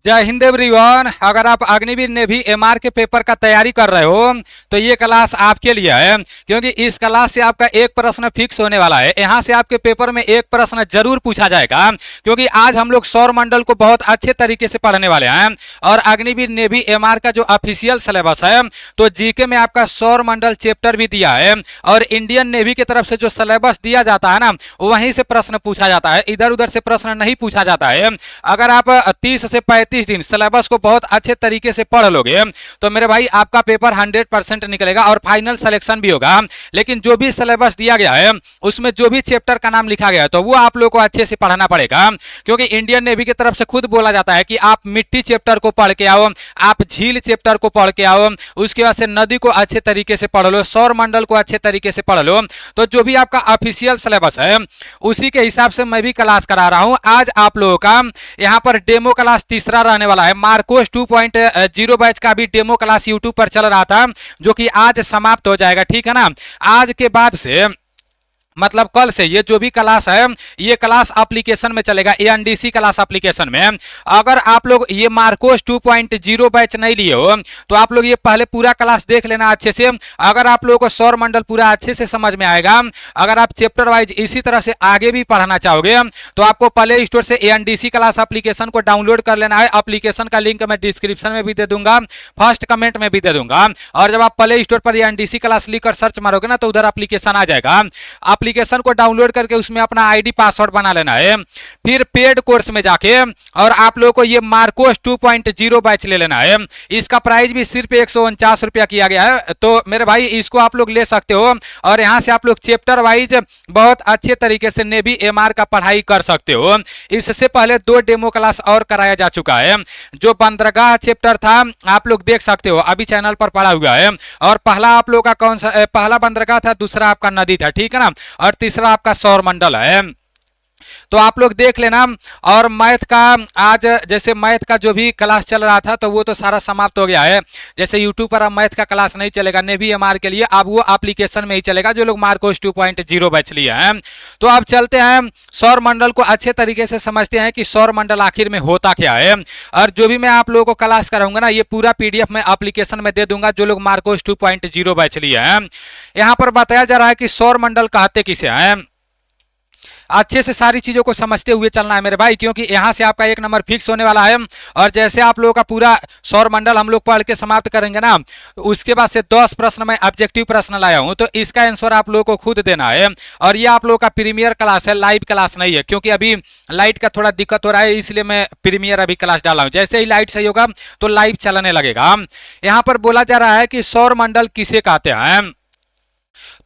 जय हिंद एवरीवन। अगर आप अग्निवीर नेवी एमआर के पेपर का तैयारी कर रहे हो तो ये क्लास आपके लिए है, क्योंकि इस क्लास से आपका एक प्रश्न फिक्स होने वाला है। यहाँ से आपके पेपर में एक प्रश्न जरूर पूछा जाएगा, क्योंकि आज हम लोग सौर मंडल को बहुत अच्छे तरीके से पढ़ने वाले हैं। और अग्निवीर नेवी एमआर का जो ऑफिशियल सिलेबस है, तो जीके में आपका सौर मंडल चैप्टर भी दिया है, और इंडियन नेवी की तरफ से जो सिलेबस दिया जाता है ना, वहीं से प्रश्न पूछा जाता है, इधर उधर से प्रश्न नहीं पूछा जाता है। अगर आप 30 से 35 दिन सिलेबस को बहुत अच्छे तरीके से पढ़ लोगे तो मेरे भाई आपका पेपर 100% निकलेगा और फाइनल सिलेक्शन भी होगा। लेकिन जो भी सिलेबस दिया गया है उसमें जो भी चैप्टर का नाम लिखा गया है तो वो आप लोगों को अच्छे से पढ़ना पड़ेगा, क्योंकि इंडियन नेवी की तरफ से खुद बोला जाता है कि आप मिट्टी चैप्टर को पढ़ के आओ, आप झील चैप्टर को पढ़ के आओ, उसके बाद से नदी को अच्छे तरीके से पढ़ लो, सौर मंडल को अच्छे तरीके से पढ़ लो। तो जो भी आपका ऑफिशियल सिलेबस है उसी के हिसाब से मैं भी क्लास करा रहा हूं। आज आप लोगों का यहां पर डेमो क्लास तीसरा रहने वाला है। मार्कोस 2.0 बैच का भी डेमो क्लास यूट्यूब पर चल रहा था, जो कि आज समाप्त हो जाएगा, ठीक है ना। आज के बाद से मतलब कल से ये जो भी क्लास है ये क्लास एप्लीकेशन में चलेगा, एएनडीसी क्लास एप्लीकेशन में। अगर आप लोग ये मार्कोस 2.0 बैच नहीं लिए हो तो आप लोग ये पहले पूरा क्लास देख लेना अच्छे से। अगर आप लोगों को सौर मंडल पूरा अच्छे से समझ में आएगा, अगर आप चैप्टर वाइज इसी तरह से आगे भी पढ़ना चाहोगे तो आपको प्ले स्टोर से एएनडीसी क्लास एप्लीकेशन को डाउनलोड कर लेना है। एप्लीकेशन का लिंक मैं डिस्क्रिप्शन में भी दे दूंगा, फर्स्ट कमेंट में भी दे दूंगा। और जब आप प्ले स्टोर पर एएनडीसी क्लास लिखकर सर्च मारोगे ना तो उधर एप्लीकेशन आ जाएगा। एप्लीकेशन को डाउनलोड करके उसमें अपना आईडी पासवर्ड बना लेना है, फिर पेड कोर्स में जाके और आप लोगों को ये मार्कोस 2.0 बैच ले लेना है। इसका प्राइस भी सिर्फ 149 रुपया किया गया है, तो मेरे भाई इसको आप लोग ले सकते हो और यहां से आप लोग चैप्टर वाइज बहुत अच्छे तरीके से नेवी एमआर का पढ़ाई कर सकते हो। इससे पहले 2 डेमो क्लास और कराया जा चुका है। जो बंदरगाह चैप्टर था आप लोग देख सकते हो, अभी चैनल पर पड़ा हुआ है। और पहला आप लोग का कौन सा, पहला बंदरगाह था, दूसरा आपका नदी था, ठीक है ना, और तीसरा आपका सौर मंडल है। तो आप लोग देख लेना। और मैथ का आज जैसे मैथ का जो भी क्लास चल रहा था तो वो तो सारा समाप्त हो गया है। जैसे यूट्यूब पर अब मैथ का क्लास नहीं चलेगा नेवी एमआर के लिए, अब वो एप्लीकेशन में ही चलेगा जो लोग मार्कोस 2.0 बैच लिए हैं। तो अब चलते हैं सौर मंडल को अच्छे तरीके से समझते हैं कि सौर मंडल आखिर में होता क्या है। और जो भी मैं आप लोगों को क्लास कराऊंगा ना ये पूरा पीडीएफ में एप्लीकेशन में दे दूंगा जो लोग मार्कोस 2.0 बैच लिए हैं। यहाँ पर बताया जा रहा है कि सौर मंडल कहते किसे हैं। अच्छे से सारी चीजों को समझते हुए चलना है मेरे भाई, क्योंकि यहां से आपका एक नंबर फिक्स होने वाला है। और जैसे आप लोगों का पूरा सौर मंडल हम लोग पढ़ के समाप्त करेंगे ना, उसके बाद से 10 प्रश्न मैं ऑब्जेक्टिव प्रश्न लाया हूं, तो इसका आंसर आप लोगों को खुद देना है। और ये आप लोगों का प्रीमियर क्लास है, लाइव क्लास नहीं है, क्योंकि अभी लाइट का थोड़ा दिक्कत हो रहा है, इसलिए मैं प्रीमियर अभी क्लास डाला हूं। जैसे ही लाइट सही होगा तो लाइव चलने लगेगा। यहां पर बोला जा रहा है कि सौर मंडल किसे कहते हैं।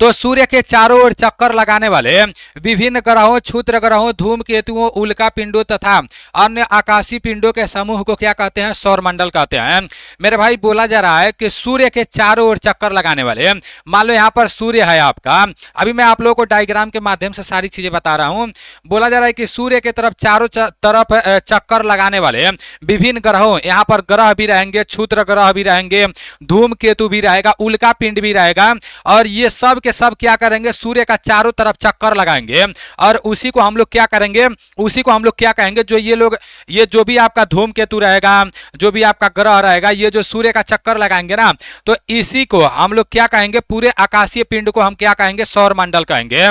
तो सूर्य के चारों ओर चक्कर लगाने वाले विभिन्न ग्रहों, क्षुद्र ग्रहों, धूमकेतुओं, उल्का पिंडों तथा अन्य आकाशीय पिंडों के समूह को क्या कहते हैं, सौर मंडल कहते हैं। मेरे भाई बोला जा रहा है कि सूर्य के चारों ओर चक्कर लगाने वाले, मान लो यहाँ पर सूर्य है आपका, अभी मैं आप लोगों को डायग्राम के माध्यम से सारी चीजें बता रहा हूँ। बोला जा रहा है कि सूर्य के तरफ चारों तरफ चक्कर लगाने वाले विभिन्न ग्रहों, यहाँ पर ग्रह भी रहेंगे, क्षुद्र ग्रह भी रहेंगे, धूमकेतु भी रहेगा, उल्का पिंड भी रहेगा, और ये सब के सब क्या करेंगे, सूर्य का चारों तरफ चक्कर लगाएंगे। और उसी को हम लोग क्या करेंगे, उसी को हम लोग क्या कहेंगे, जो ये लोग, ये जो भी आपका धूमकेतु रहेगा, जो भी आपका ग्रह रहेगा, ये जो सूर्य का चक्कर लगाएंगे ना, तो इसी को हम लोग क्या कहेंगे, पूरे आकाशीय पिंड को हम क्या कहेंगे, सौर मंडल कहेंगे।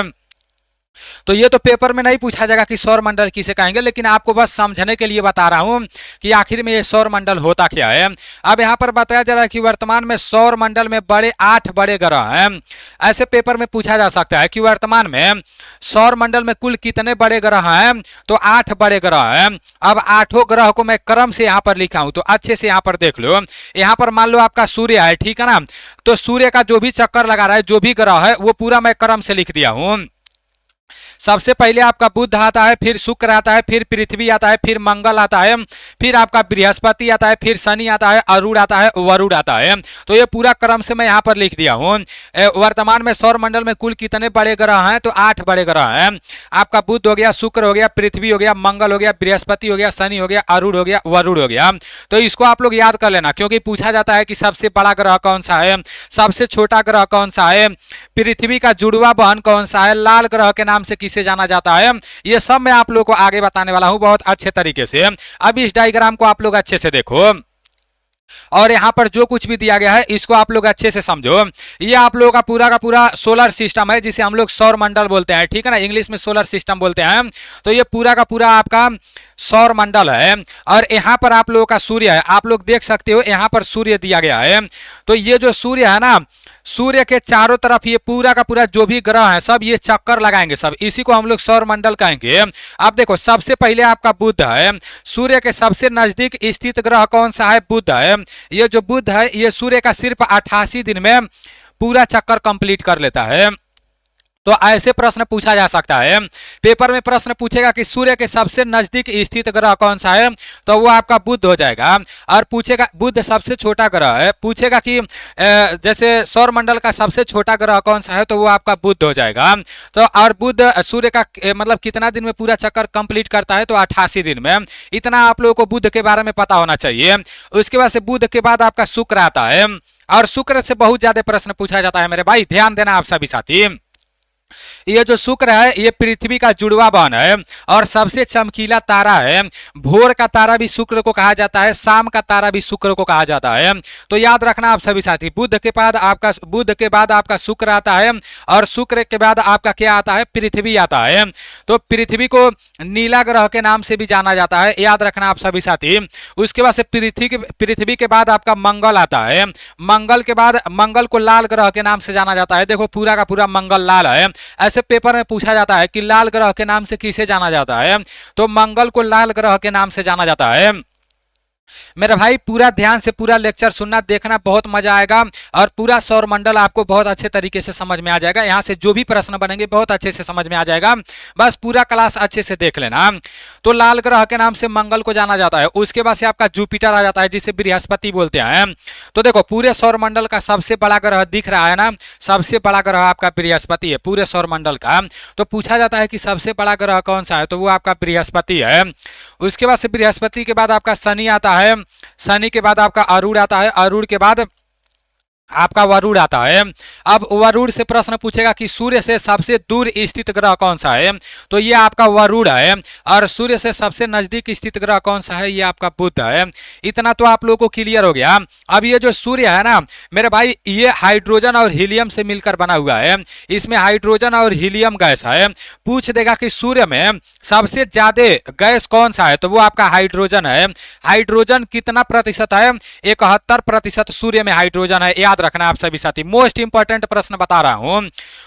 तो ये तो पेपर में नहीं पूछा जाएगा कि सौर मंडल किसे कहेंगे, लेकिन आपको बस समझने के लिए बता रहा हूं कि आखिर में ये सौर मंडल होता क्या है। अब यहां पर बताया जा रहा है कि वर्तमान में सौर मंडल में 8 बड़े ग्रह हैं। ऐसे पेपर में पूछा जा सकता है कि वर्तमान में सौर मंडल में कुल कितने बड़े ग्रह हैं, तो 8 बड़े ग्रह हैं। अब 8 ग्रह को मैं क्रम से यहां पर लिखा हूं, तो अच्छे से यहां पर देख लो। यहां पर मान लो आपका सूर्य है, ठीक है ना, तो सूर्य का जो भी चक्कर लगा रहा है, जो भी ग्रह है, वो पूरा मैं क्रम से लिख दिया हूं। सबसे पहले आपका बुध आता है, फिर शुक्र आता है, फिर पृथ्वी आता है, फिर मंगल आता है, फिर आपका बृहस्पति आता है, फिर शनि आता है, अरुण आता है, वरुण आता है। तो ये पूरा क्रम से मैं यहाँ पर लिख दिया हूँ। वर्तमान में सौर मंडल में कुल कितने बड़े ग्रह हैं, तो 8 बड़े ग्रह हैं। आपका बुध हो गया, शुक्र हो गया, पृथ्वी हो गया, मंगल हो गया, बृहस्पति हो गया, शनि हो गया, अरुण हो गया, वरुण हो गया। तो इसको आप लोग याद कर लेना, क्योंकि पूछा जाता है कि सबसे बड़ा ग्रह कौन सा है, सबसे छोटा ग्रह कौन सा है, पृथ्वी का जुड़वा बहन कौन सा है, लाल ग्रह के नाम से किसे जाना जाता है, ये सब मैं आप लोगों को आगे बताने वाला हूं बहुत अच्छे तरीके से। अब इस डायग्राम को आप लोग अच्छे से देखो और यहाँ पर जो कुछ भी दिया गया है इसको आप लोग अच्छे से समझो। ये आप लोगों का पूरा सोलर सिस्टम है जिसे हम लोग सौर मंडल बोलते हैं, ठीक है ना, इंग्लिश में सोलर सिस्टम बोलते हैं। तो ये पूरा का पूरा आपका सौर मंडल है और यहाँ पर आप लोगों का सूर्य है, आप लोग देख सकते हो यहाँ पर सूर्य दिया गया है। तो ये जो सूर्य है ना, सूर्य के चारों तरफ ये पूरा का पूरा जो भी ग्रह है सब ये चक्कर लगाएंगे, सब इसी को हम लोग सौर मंडल कहेंगे। अब देखो सबसे पहले आपका बुध है, सूर्य के सबसे नजदीक स्थित ग्रह कौन सा है, बुध है। ये जो बुध है ये सूर्य का सिर्फ 88 दिन में पूरा चक्कर कंप्लीट कर लेता है। तो ऐसे प्रश्न पूछा जा सकता है, पेपर में प्रश्न पूछेगा कि सूर्य के सबसे नजदीक स्थित ग्रह कौन सा है, तो वो आपका बुध हो जाएगा। और पूछेगा बुध सबसे छोटा ग्रह है, पूछेगा कि जैसे सौर मंडल का सबसे छोटा ग्रह कौन सा है, तो वो आपका बुध हो जाएगा। तो और बुध सूर्य का मतलब कितना दिन में पूरा चक्कर कंप्लीट करता है, तो 88 दिन में। इतना आप लोगों को बुध के बारे में पता होना चाहिए। उसके बाद से बुध के बाद आपका शुक्र आता है और शुक्र से बहुत ज्यादा प्रश्न पूछा जाता है मेरे भाई, ध्यान देना आप सभी साथी। ये जो शुक्र है ये पृथ्वी का जुड़वा बहन है और सबसे चमकीला तारा है। भोर का तारा भी शुक्र को कहा जाता है, शाम का तारा भी शुक्र को कहा जाता है। तो याद रखना आप सभी साथी, बुध के बाद आपका शुक्र आता है और शुक्र के बाद आपका क्या आता है, पृथ्वी आता है। तो पृथ्वी को नीला ग्रह के नाम से भी जाना जाता है, याद रखना आप सभी साथी। उसके बाद से पृथ्वी के बाद आपका मंगल आता है, मंगल के बाद मंगल को लाल ग्रह के नाम से जाना जाता है। देखो पूरा का पूरा मंगल लाल है। ऐसे पेपर में पूछा जाता है कि लाल ग्रह के नाम से किसे जाना जाता है, तो मंगल को लाल ग्रह के नाम से जाना जाता है। मेरे भाई पूरा ध्यान से पूरा लेक्चर सुनना, देखना, बहुत मजा आएगा और पूरा सौर मंडल आपको बहुत अच्छे तरीके से समझ में आ जाएगा। यहाँ से जो भी प्रश्न बनेंगे बहुत अच्छे से समझ में आ जाएगा, बस पूरा क्लास अच्छे से देख लेना। तो लाल ग्रह के नाम से मंगल को जाना जाता है। उसके बाद से आपका जुपिटर आ जाता है जिसे बृहस्पति बोलते हैं। तो देखो पूरे सौर मंडल का सबसे बड़ा ग्रह दिख रहा है ना, सबसे बड़ा ग्रह आपका बृहस्पति है पूरे सौर मंडल का। तो पूछा जाता है कि सबसे बड़ा ग्रह कौन सा है, तो वो आपका बृहस्पति है। उसके बाद से बृहस्पति के बाद आपका शनि आता है, शनि के बाद आपका अरुण आता है, अरुण के बाद आपका वरुण आता है। अब वरुण से प्रश्न पूछेगा कि सूर्य से सबसे दूर स्थित ग्रह कौन सा है, तो ये आपका वरुण है। और सूर्य से सबसे नजदीक स्थित ग्रह कौन सा है, ये आपका बुध है। इतना तो आप लोगों को क्लियर हो गया। अब ये जो सूर्य है ना मेरे भाई, ये हाइड्रोजन और हीलियम से मिलकर बना हुआ है, इसमें हाइड्रोजन और हीलियम गैस है। पूछ देगा कि सूर्य में सबसे ज्यादा गैस कौन सा है, तो वो आपका हाइड्रोजन है। हाइड्रोजन कितना प्रतिशत है, 71% सूर्य में हाइड्रोजन है, याद रखना आप सभी साथी। मोस्ट इंपॉर्टेंट प्रश्न बता रहा हूं।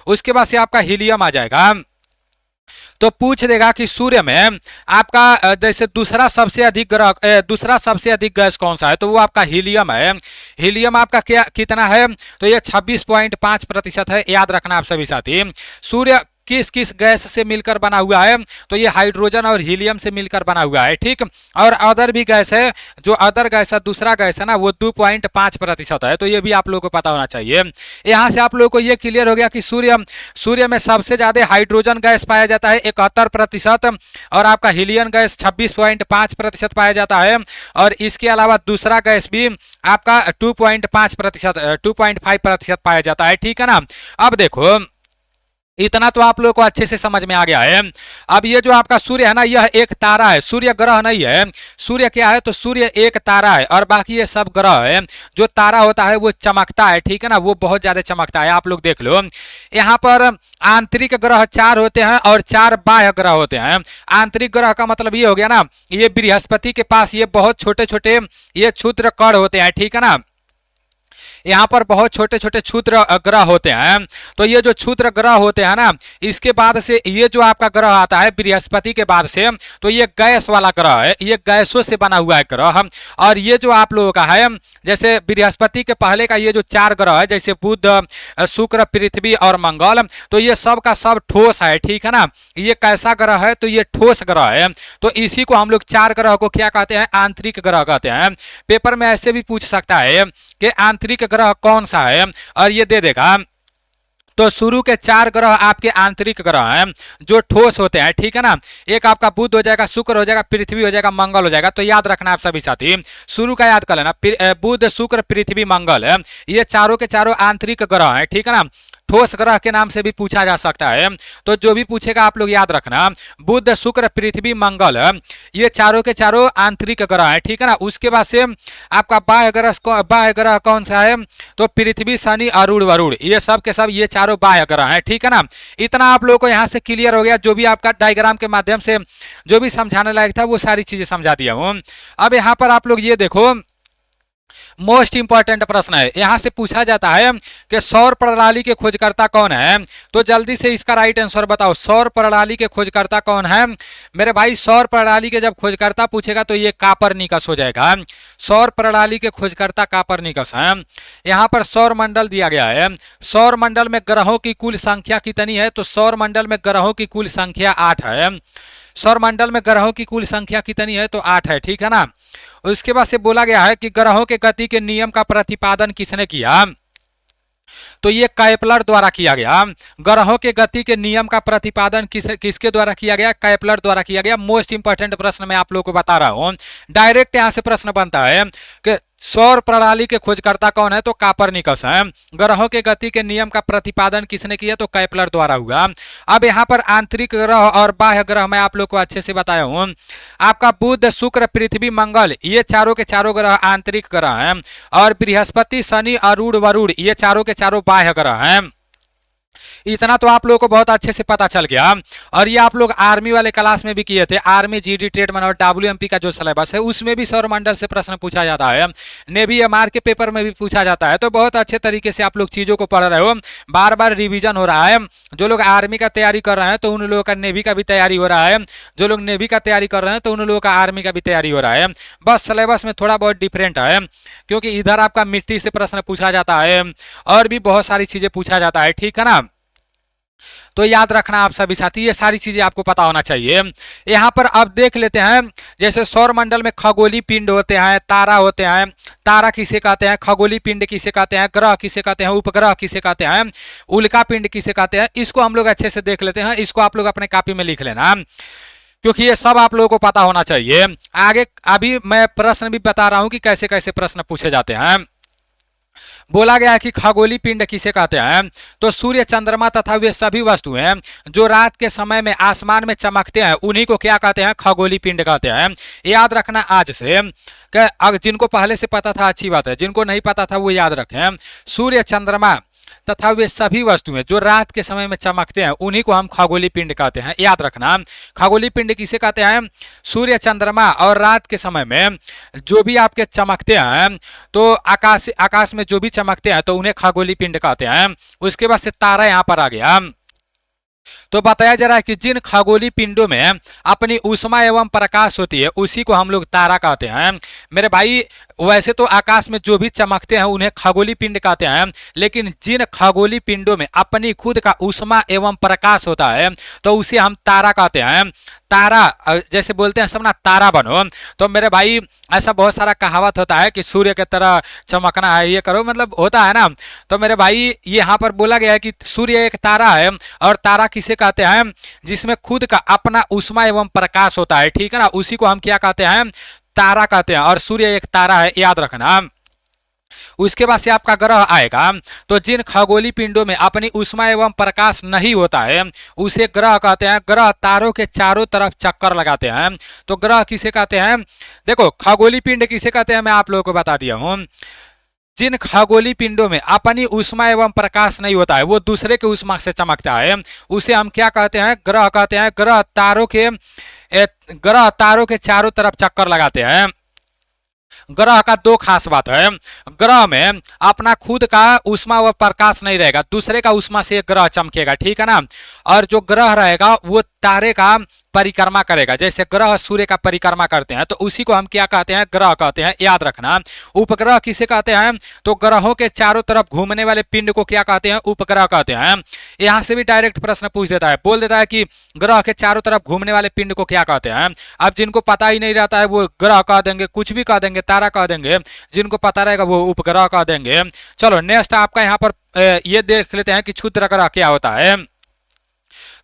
उसके बाद से आपका हीलियम आ जाएगा। तो पूछ देगा कि सूर्य में आपका जैसे दूसरा सबसे अधिक गैस कौन सा है, तो वो आपका हीलियम है। हीलियम आपका क्या कितना है, तो ये 26.5% है, याद रखना आप सभी साथी। सूर्य किस किस गैस से मिलकर बना हुआ है, तो ये हाइड्रोजन और हीलियम से मिलकर बना हुआ है, ठीक। और अदर भी गैस है, जो अदर गैस है दूसरा गैस है ना, वो 2.5% है। तो ये भी आप लोगों को पता होना चाहिए। यहाँ से आप लोगों को ये क्लियर हो गया कि सूर्य में सबसे ज्यादा हाइड्रोजन गैस पाया जाता है 71%, और आपका हीलियम गैस 26.5% पाया जाता है। और इसके अलावा दूसरा गैस भी आपका 2.5% पाया जाता है, ठीक है ना। अब देखो इतना तो आप लोगों को अच्छे से समझ में आ गया है। अब ये जो आपका सूर्य है ना, यह एक तारा है, सूर्य ग्रह नहीं है। सूर्य क्या है, तो सूर्य एक तारा है और बाकी ये सब ग्रह है। जो तारा होता है वो चमकता है, ठीक है ना, वो बहुत ज्यादा चमकता है। आप लोग देख लो यहाँ पर आंतरिक ग्रह 4 होते हैं और 4 बाह्य ग्रह होते हैं। आंतरिक ग्रह का मतलब ये हो गया ना, ये बृहस्पति के पास ये बहुत छोटे छोटे ये क्षुद्र कण होते हैं, ठीक है ना। यहाँ पर बहुत छोटे छोटे क्षुद्र ग्रह होते हैं। तो ये जो क्षुद्र ग्रह होते हैं ना, इसके बाद से ये जो आपका ग्रह आता है बृहस्पति के बाद से, तो ये गैस वाला ग्रह है, ये गैसों से बना हुआ है ग्रह। और ये जो आप लोगों का है, जैसे बृहस्पति के पहले का ये जो 4 ग्रह है, जैसे बुध, शुक्र, पृथ्वी और मंगल, तो ये सब का सब ठोस है, ठीक है ना। ये कैसा ग्रह है, तो ये ठोस ग्रह है। तो इसी को हम लोग 4 ग्रह को क्या कहते हैं, आंतरिक ग्रह कहते हैं। पेपर में ऐसे भी पूछ सकता है कि आंतरिक ग्रह कौन सा है, और ये दे देगा। तो शुरू के 4 ग्रह आपके आंतरिक ग्रह हैं जो ठोस होते हैं, ठीक है ना। एक आपका बुध हो जाएगा, शुक्र हो जाएगा, पृथ्वी हो जाएगा, मंगल हो जाएगा। तो याद रखना आप सभी साथी, शुरू का याद कर लेना, बुध, शुक्र, पृथ्वी, मंगल है, ये चारों के चारों आंतरिक ग्रह हैं, ठीक है ना। ठोस ग्रह के नाम से भी पूछा जा सकता है। तो जो भी पूछेगा आप लोग याद रखना, बुध, शुक्र, पृथ्वी, मंगल, ये चारों के चारों आंतरिक ग्रह है, ठीक है ना। उसके बाद से आपका बाह्य ग्रह कौन सा है, तो पृथ्वी, शनि, अरुण, वरुण, ये सब के सब ये चारों बाह्य ग्रह हैं, ठीक है ना। इतना आप लोगों को यहाँ से क्लियर हो गया। जो भी आपका डायग्राम के माध्यम से जो भी समझाने लायक था वो सारी चीजें समझा दिया हूँ। अब यहाँ पर आप लोग ये देखो, मोस्ट इंपॉर्टेंट प्रश्न है। यहां से पूछा जाता है कि सौर प्रणाली के खोजकर्ता कौन है, तो जल्दी से इसका राइट आंसर बताओ। सौर प्रणाली के खोजकर्ता कौन है मेरे भाई? सौर प्रणाली के जब खोजकर्ता पूछेगा तो ये कापरनिकस हो जाएगा। सौर प्रणाली के खोजकर्ता कापरनिकस है। यहां पर सौर मंडल दिया गया है। सौर मंडल में ग्रहों की कुल संख्या कितनी है, तो सौर मंडल में ग्रहों की कुल संख्या 8 है। सौर मंडल में ग्रहों की कुल संख्या कितनी है, तो 8 है, ठीक है ना। उसके बाद से बोला गया है कि ग्रहों के गति के नियम का प्रतिपादन किसने किया, तो ये कैपलर द्वारा किया गया। ग्रहों के गति के नियम का प्रतिपादन किसके द्वारा किया गया? कैपलर द्वारा किया गया। मोस्ट इंपॉर्टेंट प्रश्न मैं आप लोगों को बता रहा हूं। डायरेक्ट यहां से प्रश्न बनता है कि सौर प्रणाली के खोजकर्ता कौन है, तो कापरनिकस है। ग्रहों के गति के नियम का प्रतिपादन किसने किया, तो कैपलर द्वारा हुआ। अब यहाँ पर आंतरिक ग्रह और बाह्य ग्रह मैं आप लोग को अच्छे से बताया हूँ। आपका बुध, शुक्र, पृथ्वी, मंगल, ये चारों के चारों ग्रह आंतरिक ग्रह हैं। और बृहस्पति, शनि, अरुण, वरुण, ये चारों के चारों बाह्य ग्रह हैं। इतना तो आप लोगों को बहुत अच्छे से पता चल गया। और ये आप लोग आर्मी वाले क्लास में भी किए थे। आर्मी, जीडी, ट्रेडमैन और डब्ल्यूएमपी का जो सिलेबस है उसमें भी सौर मंडल से प्रश्न पूछा जाता है। नेवी एमआर के पेपर में भी पूछा जाता है। तो बहुत अच्छे तरीके से आप लोग चीजों को पढ़ रहे हो, बार बार रिविजन हो रहा है। जो लोग आर्मी का तैयारी कर रहे हैं तो उन लोगों का नेवी का भी तैयारी हो रहा है। जो लोग नेवी का तैयारी कर रहे हैं तो उन लोगों का आर्मी का भी तैयारी हो रहा है। बस सिलेबस में थोड़ा बहुत डिफरेंट है, क्योंकि इधर आपका मिट्टी से प्रश्न पूछा जाता है और भी बहुत सारी चीजें पूछा जाता है, ठीक है ना। तो याद रखना आप सभी साथी, ये सारी चीजें आपको पता होना चाहिए। यहाँ पर अब देख लेते हैं, जैसे सौर मंडल में खगोलीय पिंड होते हैं, तारा होते हैं। तारा किसे कहते हैं, खगोलीय पिंड किसे कहते हैं, ग्रह किसे कहते हैं, उपग्रह किसे कहते हैं, उल्का पिंड किसे कहते हैं, इसको हम लोग अच्छे से देख लेते हैं। इसको आप लोग अपने कॉपी में लिख लेना, क्योंकि ये सब आप लोगों को पता होना चाहिए। आगे अभी मैं प्रश्न भी बता रहा हूं कि कैसे कैसे प्रश्न पूछे जाते हैं। बोला गया है कि खगोलीय पिंड किसे कहते हैं, तो सूर्य, चंद्रमा तथा वे सभी वस्तुएं जो रात के समय में आसमान में चमकते हैं उन्हीं को क्या कहते हैं, खगोलीय पिंड कहते हैं। याद रखना आज से, कि जिनको पहले से पता था अच्छी बात है, जिनको नहीं पता था वो याद रखें। सूर्य, चंद्रमा तथा वे सभी वस्तुएं जो रात के समय में चमकते हैं उन्हीं को हम खगोलीय पिंड कहते हैं। याद रखना, खगोलीय पिंड किसे कहते हैं, सूर्य, चंद्रमा और रात के समय में जो भी आपके चमकते हैं, तो आकाश में जो भी चमकते हैं तो उन्हें खगोलीय पिंड कहते हैं। उसके बाद से तारा यहाँ पर आ गया। तो बताया जा रहा है कि जिन खगोलीय पिंडों में अपनी ऊष्मा एवं प्रकाश होती है उसी को हम लोग तारा कहते हैं। मेरे भाई, वैसे तो आकाश में जो भी चमकते हैं उन्हें खगोलीय पिंड कहते हैं, लेकिन जिन खगोलीय पिंडों में अपनी खुद का ऊष्मा एवं प्रकाश होता है तो उसे हम तारा कहते हैं। तारा, जैसे बोलते हैं सब ना, तारा बनो। तो मेरे भाई, ऐसा बहुत सारा कहावत होता है कि सूर्य की तरह चमकना है, ये करो, मतलब होता है ना। तो मेरे भाई, ये यहाँ पर बोला गया है कि सूर्य एक तारा है, और तारा किसे कहते हैं, जिसमें खुद का अपना ऊष्मा एवं प्रकाश होता है, ठीक है ना, उसी को हम क्या कहते हैं, तारा कहते हैं। और सूर्य एक तारा है, याद रखना। उसके बाद से आपका ग्रह आएगा। तो जिन खगोलीय पिंडों में अपनी ऊष्मा एवं प्रकाश नहीं होता है उसे ग्रह कहते हैं। ग्रह तारों के चारों तरफ चक्कर लगाते हैं, तो ग्रह किसे कहते हैं। देखो, खगोलीय पिंड किसे कहते हैं मैं आप लोगों को बता दिया हूं। जिन खगोलीय पिंडों में अपनी ऊष्मा एवं प्रकाश नहीं होता है, वो दूसरे के ऊष्मा से चमकता है, उसे हम क्या कहते हैं, ग्रह कहते हैं। ग्रह तारों के चारों तरफ चक्कर लगाते हैं। ग्रह का दो खास बात है, ग्रह में अपना खुद का ऊष्मा व प्रकाश नहीं रहेगा, दूसरे का ऊष्मा से ग्रह चमकेगा, ठीक है ना। और जो ग्रह रहेगा वो तारे का परिक्रमा करेगा। जैसे ग्रह सूर्य का परिक्रमा करते हैं तो उसी को हम क्या कहते हैं, ग्रह कहते हैं। याद रखना। उपग्रह किसे कहते हैं, तो ग्रहों के चारों तरफ घूमने वाले पिंड को क्या कहते हैं, उपग्रह कहते हैं। यहां से भी डायरेक्ट प्रश्न पूछ देता है, बोल देता है कि ग्रह के चारों तरफ घूमने वाले पिंड को क्या कहते हैं। अब जिनको पता ही नहीं रहता है वो ग्रह कह देंगे, कुछ भी कह देंगे, तारा कह देंगे। जिनको पता रहेगा वो उपग्रह कह देंगे। चलो नेक्स्ट आपका यहाँ पर ये देख लेते हैं कि क्षुद्र ग्रह क्या होता है।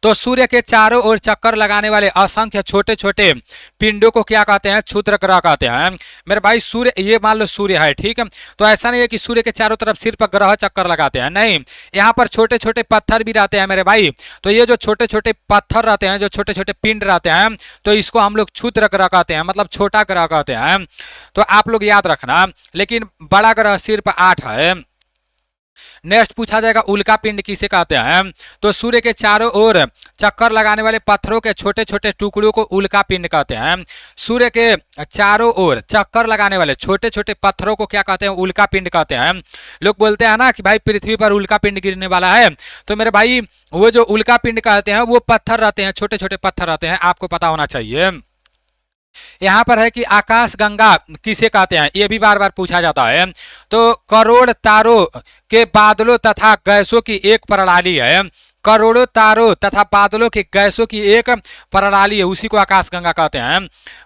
तो सूर्य के चारों ओर चक्कर लगाने वाले असंख्य छोटे छोटे पिंडों को क्या कहते हैं? क्षुद्र ग्रह कहते हैं। मेरे भाई सूर्य, ये मान लो सूर्य है, ठीक है, तो ऐसा नहीं है कि सूर्य के चारों तरफ सिर्फ ग्रह चक्कर लगाते हैं, नहीं, यहाँ पर छोटे छोटे पत्थर भी रहते हैं मेरे भाई। तो ये जो छोटे छोटे पत्थर रहते हैं, जो छोटे छोटे पिंड रहते हैं, तो इसको हम लोग क्षुद्र ग्रह कहते हैं, मतलब छोटा ग्रह कहते हैं। तो आप लोग याद रखना, लेकिन बड़ा ग्रह सिर्फ 8 है। नेक्स्ट पूछा जाएगा उल्का पिंड किसे कहते हैं? तो सूर्य के चारों ओर चक्कर लगाने वाले पत्थरों के छोटे छोटे टुकड़ों को उल्का पिंड कहते हैं। सूर्य के चारों ओर चक्कर लगाने वाले छोटे छोटे पत्थरों को क्या कहते हैं? उल्का पिंड कहते हैं। लोग बोलते हैं ना कि भाई पृथ्वी पर उल्का पिंड गिरने वाला है, तो मेरे भाई वो जो उल्का पिंड कहते हैं वो पत्थर रहते हैं, छोटे छोटे पत्थर रहते हैं, आपको पता होना चाहिए। यहाँ पर है कि आकाश गंगा किसे कहते हैं, ये भी बार बार पूछा जाता है। तो करोड़ तारों के बादलों तथा गैसों की एक प्रणाली है, करोड़ों तारों तथा बादलों के गैसों की एक प्रणाली है, उसी को आकाश गंगा कहते हैं।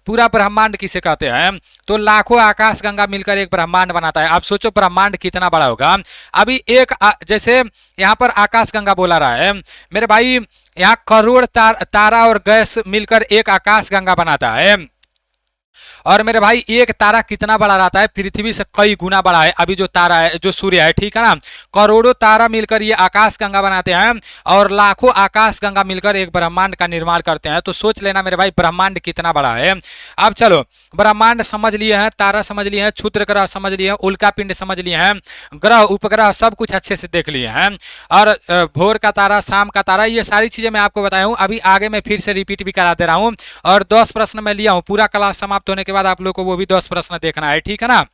पूरा ब्रह्मांड किसे कहते हैं? तो लाखों आकाश गंगा मिलकर एक ब्रह्मांड बनाता है। आप सोचो ब्रह्मांड कितना बड़ा होगा। अभी एक जैसे यहाँ पर आकाश गंगा बोला रहा है मेरे भाई, यहाँ करोड़ तारा और गैस मिलकर एक आकाश गंगा बनाता है। और मेरे भाई एक तारा कितना बड़ा रहता है? पृथ्वी से कई गुना बड़ा है अभी जो तारा है, जो सूर्य है, ठीक है ना। करोड़ों तारा मिलकर ये आकाश गंगा बनाते हैं और लाखों आकाश गंगा मिलकर एक ब्रह्मांड का निर्माण करते हैं। तो सोच लेना मेरे भाई ब्रह्मांड कितना बड़ा है। अब चलो, ब्रह्मांड समझ लिए हैं, तारा समझ लिए हैं, क्षुद्र ग्रह समझ लिए हैं, उल्का पिंड समझ लिए हैं, ग्रह उपग्रह सब कुछ अच्छे से देख लिए हैं, और भोर का तारा, शाम का तारा, ये सारी चीजें मैं आपको बताया हूँ। अभी आगे मैं फिर से रिपीट भी करा दे रहा हूँ, और 10 प्रश्न मैं लिया हूँ। पूरा क्लास समाप्त होने के बाद आप लोग को वो भी 10 प्रश्न देखना है, ठीक है ना।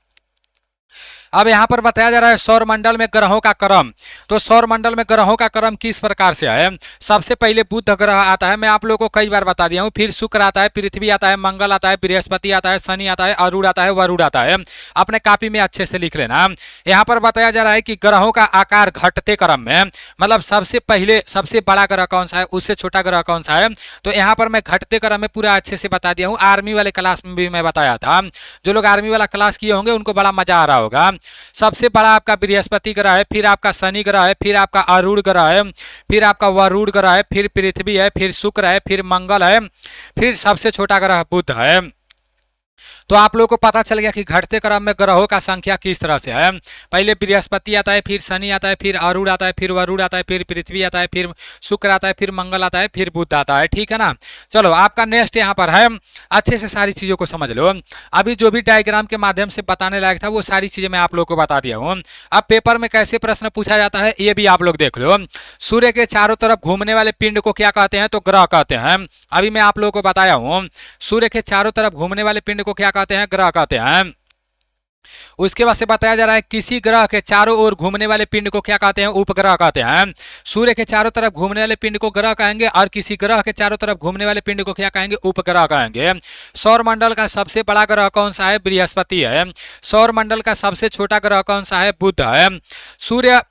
अब यहाँ पर बताया जा रहा है सौरमंडल में ग्रहों का क्रम। तो सौरमंडल में ग्रहों का क्रम किस प्रकार से है? सबसे पहले बुध ग्रह आता है, मैं आप लोगों को कई बार बता दिया हूँ। फिर शुक्र आता है, पृथ्वी आता है, मंगल आता है, बृहस्पति आता है, शनि आता है, अरुण आता है, वरुण आता है। अपने कॉपी में अच्छे से लिख लेना। यहाँ पर बताया जा रहा है कि ग्रहों का आकार घटते क्रम में, मतलब सबसे पहले सबसे बड़ा ग्रह कौन सा है, उससे छोटा ग्रह कौन सा है, तो यहाँ पर मैं घटते क्रम में पूरा अच्छे से बता दिया हूँ। आर्मी वाले क्लास में भी मैं बताया था। जो लोग आर्मी वाला क्लास किए होंगे उनको बड़ा मजा आ रहा होगा। सबसे बड़ा आपका बृहस्पति ग्रह है, फिर आपका शनि ग्रह है, फिर आपका अरुण ग्रह है, फिर आपका वरुण ग्रह है, फिर पृथ्वी है, फिर शुक्र है, फिर मंगल है, फिर सबसे छोटा ग्रह बुध है। तो आप लोगों को पता चल गया कि घटते क्रम में ग्रहों का संख्या किस तरह से है। पहले बृहस्पति आता है, फिर शनि आता है, फिर अरुण आता है, फिर वरुण आता है, फिर पृथ्वी आता है, फिर शुक्र आता है, फिर मंगल आता है, फिर बुध आता है, ठीक है ना। चलो आपका नेक्स्ट यहाँ पर है, अच्छे से सारी चीजों को समझ लो। अभी जो भी डायग्राम के माध्यम से बताने लायक था वो सारी चीजें मैं आप लोग को बता दिया हूँ। अब पेपर में कैसे प्रश्न पूछा जाता है ये भी आप लोग देख लो। सूर्य के चारों तरफ घूमने वाले पिंड को क्या कहते हैं? तो ग्रह कहते हैं। अभी मैं आप लोगों को बताया हूँ, सूर्य के चारों तरफ घूमने वाले पिंड को क्या कहते हैं? ग्रह कहते हैं। उसके बाद से बताया जा रहा है किसी ग्रह के चारों ओर घूमने वाले पिंड को क्या कहते हैं? उपग्रह कहते हैं। सूर्य के चारों तरफ घूमने वाले पिंड को ग्रह कहेंगे और किसी ग्रह के चारों तरफ घूमने वाले पिंड को क्या कहेंगे? उपग्रह कहेंगे। सौरमंडल का सबसे बड़ा ग्रह कौन सा है? बृहस्पति है। सौरमंडल का सबसे छोटा ग्रह कौन सा है? बुध है। सूर्य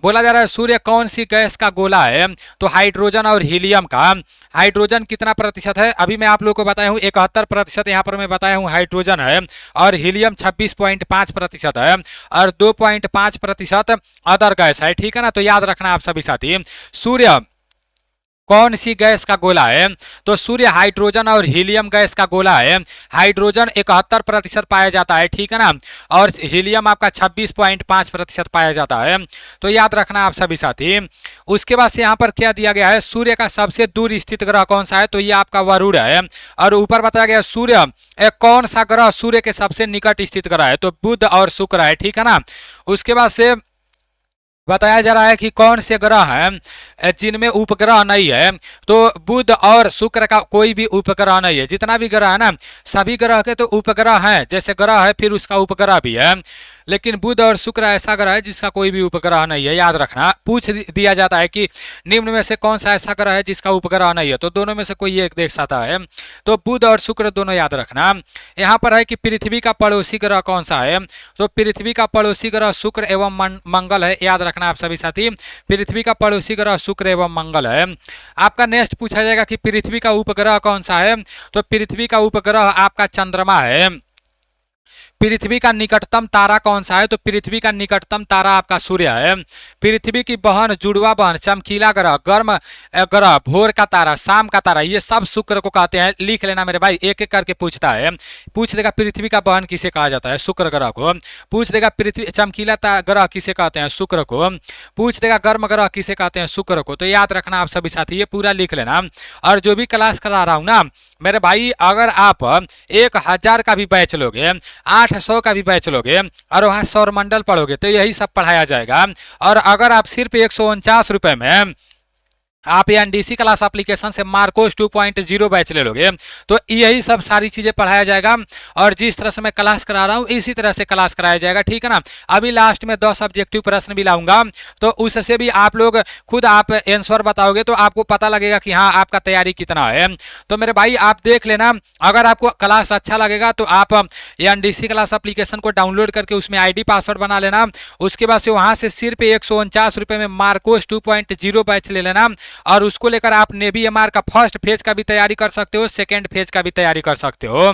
बोला जा रहा है सूर्य कौन सी गैस का गोला है? तो हाइड्रोजन और हीलियम का। हाइड्रोजन कितना प्रतिशत है? अभी मैं आप लोगों को बताया हूँ 71%, यहाँ पर मैं बताया हूँ हाइड्रोजन है, और हीलियम 26.5% है, और 2.5% अदर गैस है, ठीक है ना। तो याद रखना आप सभी साथी, सूर्य कौन सी गैस का गोला है? तो सूर्य हाइड्रोजन और हीलियम गैस का गोला है। हाइड्रोजन 71% पाया जाता है, ठीक है ना, और हीलियम आपका 26.5% पाया जाता है। तो याद रखना आप सभी साथी। उसके बाद से यहाँ पर क्या दिया गया है? सूर्य का सबसे दूर स्थित ग्रह कौन सा है? तो ये आपका वरुण है। और ऊपर बताया गया सूर्य कौन सा ग्रह सूर्य के सबसे निकट स्थित ग्रह है? तो बुध और शुक्र है, ठीक है ना। उसके बाद से बताया जा रहा है कि कौन से ग्रह हैं जिनमें उपग्रह नहीं है? तो बुध और शुक्र का कोई भी उपग्रह नहीं है। जितना भी ग्रह है ना, सभी ग्रह के तो उपग्रह हैं, जैसे ग्रह है फिर उसका उपग्रह भी है, लेकिन बुध और शुक्र ऐसा ग्रह है जिसका कोई भी उपग्रह नहीं है। याद रखना, पूछ दिया जाता है कि निम्न में से कौन सा ऐसा ग्रह है जिसका उपग्रह नहीं है, तो दोनों में से कोई एक देख सकता है। तो बुध और शुक्र दोनों याद रखना। यहाँ पर है कि पृथ्वी का पड़ोसी ग्रह कौन सा है? तो पृथ्वी का पड़ोसी ग्रह शुक्र एवं मंगल है। याद रखना आप सभी साथी, पृथ्वी का पड़ोसी ग्रह शुक्र एवं मंगल है। आपका नेक्स्ट पूछा जाएगा कि पृथ्वी का उपग्रह कौन सा है? तो पृथ्वी का उपग्रह आपका चंद्रमा है। पृथ्वी का निकटतम तारा कौन सा है? तो पृथ्वी का निकटतम तारा आपका सूर्य है। पृथ्वी की बहन, जुड़वा बहन, चमकीला ग्रह, गर्म ग्रह, भोर का तारा, शाम का तारा, ये सब शुक्र को कहते हैं। लिख लेना मेरे भाई, एक एक करके पूछता है। पूछ देगा पृथ्वी का बहन किसे कहा जाता है? शुक्र ग्रह को। पूछ देगा पृथ्वी चमकीला ग्रह किसे कहते हैं? शुक्र को। पूछ देगा गर्म ग्रह किसे कहते हैं? शुक्र को। तो याद रखना आप सभी साथी, ये पूरा लिख लेना। और जो भी क्लास करा रहा हूं ना मेरे भाई, अगर आप 1000 का भी बैच लोगे, 800 का भी बैच लोगे और वहां सौरमंडल पढ़ोगे तो यही सब पढ़ाया जाएगा। और अगर आप सिर्फ 149 रुपए में आप एनडीसी क्लास एप्लीकेशन से मार्कोस 2.0 बैच ले लोगे तो यही सब सारी चीजें पढ़ाया जाएगा। और जिस तरह से मैं क्लास करा रहा हूँ इसी तरह से क्लास कराया जाएगा, ठीक है ना। अभी लास्ट में 10 ऑब्जेक्टिव प्रश्न भी लाऊंगा, तो उससे भी आप लोग खुद आप आंसर बताओगे तो आपको पता लगेगा कि हाँ आपका तैयारी कितना है। तो मेरे भाई आप देख लेना, अगर आपको क्लास अच्छा लगेगा तो आप एनडीसी क्लास एप्लीकेशन को डाउनलोड करके उसमें ID पासवर्ड बना लेना। उसके बाद से वहां से सिर्फ 149 रुपए में मार्कोस 2.0 बैच ले लेना और उसको लेकर आप नेवी एमआर का फर्स्ट फेज का भी तैयारी कर सकते हो, सेकेंड फेज का भी तैयारी कर सकते हो।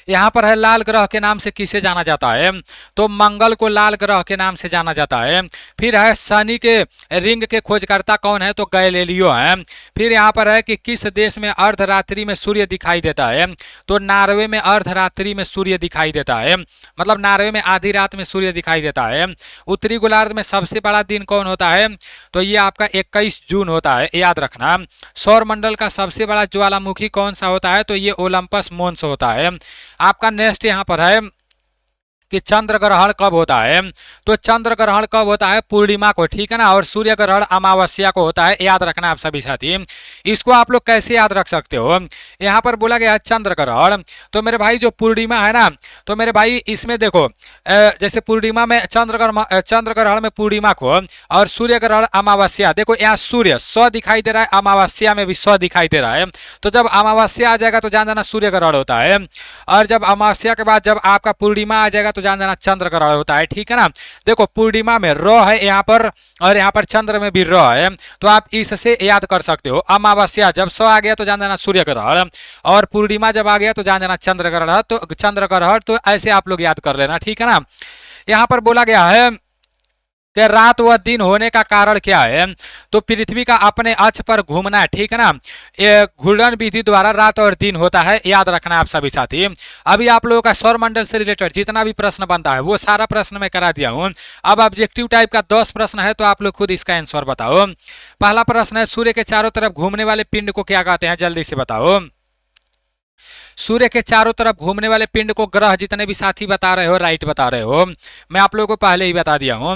यहाँ पर है लाल ग्रह के नाम से किसे जाना जाता है? तो मंगल को लाल ग्रह के नाम से जाना जाता है। फिर है शनि के रिंग के खोजकर्ता कौन है? तो गैलीलियो है। फिर यहाँ पर है कि किस देश में अर्धरात्रि में सूर्य दिखाई देता है? तो नॉर्वे में अर्धरात्रि में सूर्य दिखाई देता है, मतलब नॉर्वे में आधी रात में सूर्य दिखाई देता है। उत्तरी गोलार्ध में सबसे बड़ा दिन कौन होता है? तो ये आपका 21 जून होता है, याद रखना। सौर मंडल का सबसे बड़ा ज्वालामुखी कौन सा होता है? तो ये ओलंपस मोन्स होता है। आपका नेक्स्ट यहां पर है कि चंद्र ग्रहण कब होता है? तो चंद्र ग्रहण कब होता है? पूर्णिमा को, ठीक है ना। और सूर्य ग्रहण अमावस्या को होता है, याद रखना आप सभी साथी। इसको आप लोग कैसे याद रख सकते हो? यहाँ पर बोला गया है चंद्र ग्रहण, तो मेरे भाई जो पूर्णिमा है ना, तो मेरे भाई इसमें देखो जैसे पूर्णिमा में चंद्र ग्रहण में पूर्णिमा को और सूर्य ग्रहण अमावस्या, देखो यहाँ सूर्य 100 दिखाई दे रहा है, अमावस्या में भी 100 दिखाई दे रहा है। तो जब अमावस्या आ जाएगा तो जान जाना सूर्य ग्रहण होता है, और जब अमावस्या के बाद जब आपका पूर्णिमा आ जाएगा तो जान जाना चंद्र ग्रहण होता है, ठीक है ना। देखो पूर्णिमा में र है यहाँ पर और यहाँ पर चंद्र में भी र है, तो आप इससे याद कर सकते हो। अमावस्या जब 100 आ गया तो जान जाना सूर्य ग्रहण, और पूर्णिमा जब आ गया तो जान जाना चंद्र ग्रहण। तो ऐसे आप लोग याद कर लेना, ठीक है ना। यहाँ पर बोला गया है कि रात व दिन होने का कारण क्या है? तो पृथ्वी का अपने अक्ष पर घूमना है, ठीक है ना। ये घूर्णन विधि द्वारा रात और दिन होता है, याद रखना आप सभी साथी। अभी आप लोगों का सौरमंडल से रिलेटेड जितना भी प्रश्न बनता है वो सारा प्रश्न मैं करा दिया हूं। अब ऑब्जेक्टिव टाइप का 10 प्रश्न है, तो आप लोग खुद इसका आंसर बताओ। पहला प्रश्न है, सूर्य के चारों तरफ घूमने वाले पिंड को क्या कहते हैं? जल्दी से बताओ। सूर्य के चारों तरफ घूमने वाले पिंड को ग्रह, जितने भी साथी बता रहे हो राइट बता रहे हो, मैं आप लोगों को पहले ही बता दिया हूं।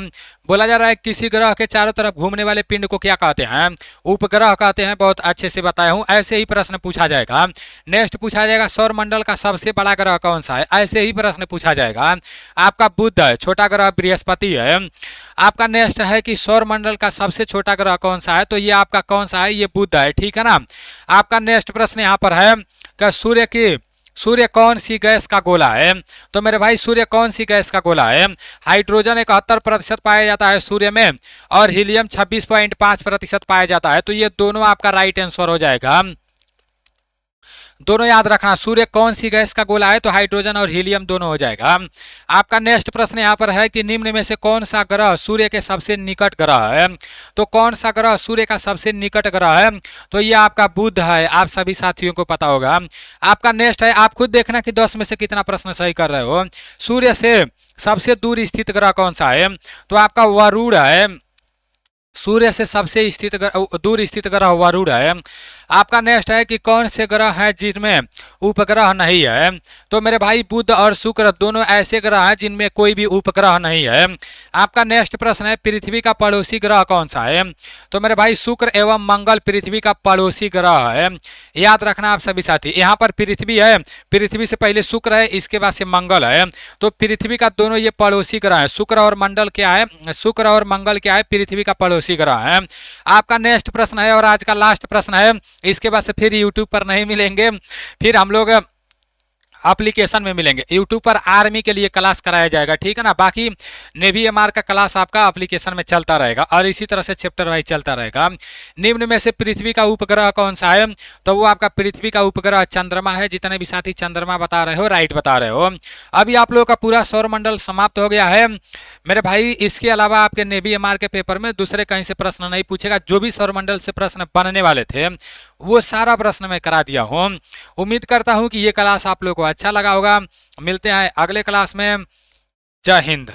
बोला जा रहा है किसी ग्रह के चारों तरफ घूमने वाले पिंड को क्या कहते हैं? उपग्रह कहते हैं, बहुत अच्छे से बताया हूं। ऐसे ही प्रश्न पूछा जाएगा। नेक्स्ट पूछा जाएगा सौरमंडल का सबसे बड़ा ग्रह कौन सा है? ऐसे ही प्रश्न पूछा जाएगा। आपका बुध है, छोटा ग्रह बृहस्पति है। आपका नेक्स्ट है कि सौरमंडल का सबसे छोटा ग्रह कौन सा है? तो ये आपका कौन सा है? ये बुध है, ठीक है ना। आपका नेक्स्ट प्रश्न यहाँ पर है कि सूर्य कौन सी गैस का गोला है? तो मेरे भाई सूर्य कौन सी गैस का गोला है? हाइड्रोजन 71% पाया जाता है सूर्य में, और हीलियम 26.5% पाया जाता है। तो ये दोनों आपका राइट आंसर हो जाएगा। दोनों याद रखना, सूर्य कौन सी गैस का गोला है? तो हाइड्रोजन और हीलियम दोनों हो जाएगा। आपका नेक्स्ट प्रश्न यहाँ पर है कि निम्न में से कौन सा ग्रह सूर्य के सबसे निकट ग्रह है? तो कौन सा ग्रह सूर्य का सबसे निकट ग्रह है? तो ये आपका बुध है, आप सभी साथियों को पता होगा। आपका नेक्स्ट है, आप खुद देखना कि 10 में से कितना प्रश्न सही कर रहे हो। सूर्य से सबसे दूर स्थित ग्रह कौन सा है? तो आपका वरुण है। सूर्य से सबसे दूर स्थित ग्रह वरुण है। आपका नेक्स्ट है कि कौन से ग्रह हैं जिनमें उपग्रह नहीं है? तो मेरे भाई बुध और शुक्र दोनों ऐसे ग्रह हैं जिनमें कोई भी उपग्रह नहीं है। आपका नेक्स्ट प्रश्न है पृथ्वी का पड़ोसी ग्रह कौन सा है? तो मेरे भाई शुक्र एवं मंगल पृथ्वी का पड़ोसी ग्रह है, याद रखना आप सभी साथी। यहाँ पर पृथ्वी है, पृथ्वी से पहले शुक्र है, इसके बाद से मंगल है। तो पृथ्वी का दोनों ये पड़ोसी ग्रह है। शुक्र और मंडल क्या है? शुक्र और मंगल क्या है? पृथ्वी का पड़ोसी ग्रह है। आपका नेक्स्ट प्रश्न है और आज का लास्ट प्रश्न है, इसके बाद से फिर यूट्यूब पर नहीं मिलेंगे, फिर हम लोग एप्लीकेशन में मिलेंगे। यूट्यूब पर आर्मी के लिए क्लास कराया जाएगा, ठीक है ना। बाकी नेवी एमआर का क्लास आपका एप्लीकेशन में चलता रहेगा और इसी तरह से चैप्टर वाइज चलता रहेगा। निम्न में से पृथ्वी का उपग्रह कौन सा है? तो वो आपका पृथ्वी का उपग्रह चंद्रमा है। जितने भी साथी चंद्रमा बता रहे हो, राइट बता रहे हो। अभी आप लोगों का पूरा सौर मंडल समाप्त हो गया है मेरे भाई। इसके अलावा आपके नेवी एमआर के पेपर में दूसरे कहीं से प्रश्न नहीं पूछेगा। जो भी सौर मंडल से प्रश्न बनने वाले थे वो सारा प्रश्न मैं करा दिया हूँ। उम्मीद करता हूं कि ये क्लास आप लोगों को अच्छा लगा होगा। मिलते हैं अगले क्लास में। जय हिंद।